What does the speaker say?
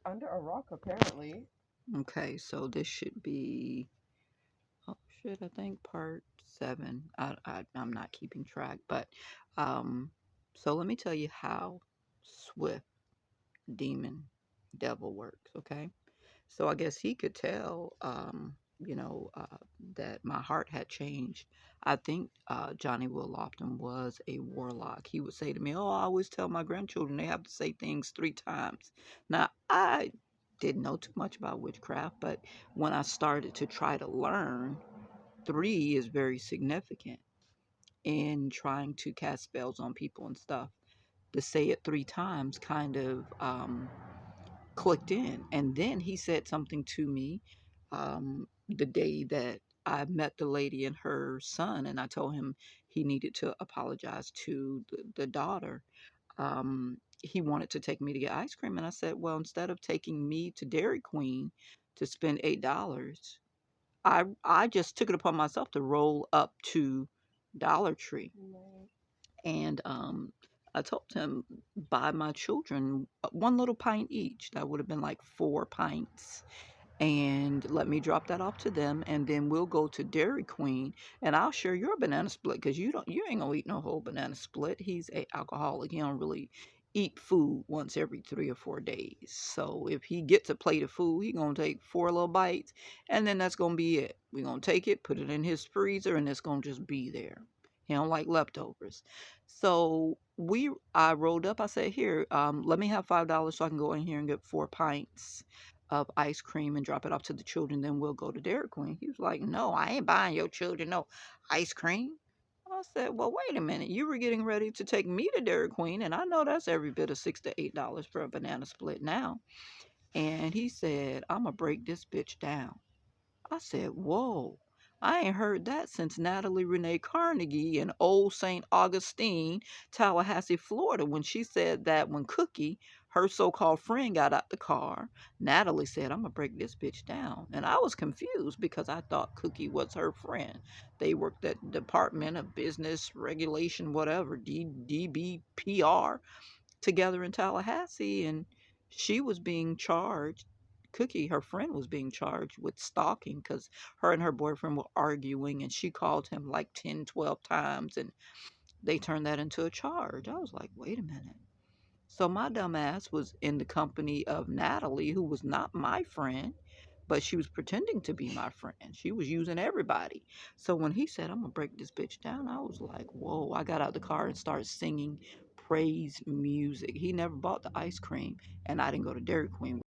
Under a rock, apparently. Okay, so this should be, oh shit, I think part 7. I'm not keeping track, but um, so let me tell you how Swift demon devil works. Okay, so I guess he could tell, you know, that my heart had changed. I think Johnny Will Lofton was a warlock. He would say to me, "Oh, I always tell my grandchildren they have to say things 3 times." Now, I didn't know too much about witchcraft, but when I started to try to learn, 3 is very significant in trying to cast spells on people and stuff. To say it 3 times kind of clicked in. And then he said something to me the day that I met the lady and her son, and I told him he needed to apologize to the daughter. He wanted to take me to get ice cream, and I said, well, instead of taking me to Dairy Queen to spend $8, I just took it upon myself to roll up to Dollar Tree. Right. And I told him, buy my children one little pint each. That would have been like 4 pints. And let me drop that off to them, and then we'll go to Dairy Queen, and I'll share your banana split because you ain't gonna eat no whole banana split. He's a alcoholic. He don't really eat food once every 3 or 4 days. So if he gets a plate of food, he gonna take 4 little bites, and then that's gonna be it. We gonna take it, put it in his freezer, and it's gonna just be there. He don't like leftovers. So I rolled up. I said, here, let me have $5 so I can go in here and get 4 pints of ice cream and drop it off to the children. Then we'll go to Dairy Queen. He was like, no, I ain't buying your children no ice cream. I said, well, wait a minute. You were getting ready to take me to Dairy Queen, and I know that's every bit of $6 to $8 for a banana split now. And he said, I'm gonna break this bitch down. I said, whoa, I ain't heard that since Natalie Renee Carnegie in Old St. Augustine, Tallahassee, Florida, when she said that when Cookie, her so called friend, got out the car, Natalie said, I'm going to break this bitch down. And I was confused because I thought Cookie was her friend. They worked at the Department of Business Regulation, whatever, DBPR, together in Tallahassee, and she was being charged. Cookie, her friend, was being charged with stalking because her and her boyfriend were arguing, and she called him like 10, 12 times, and they turned that into a charge. I was like, wait a minute. So my dumb ass was in the company of Natalie, who was not my friend, but she was pretending to be my friend. She was using everybody. So when he said, I'm going to break this bitch down, I was like, whoa. I got out the car and started singing praise music. He never bought the ice cream, and I didn't go to Dairy Queen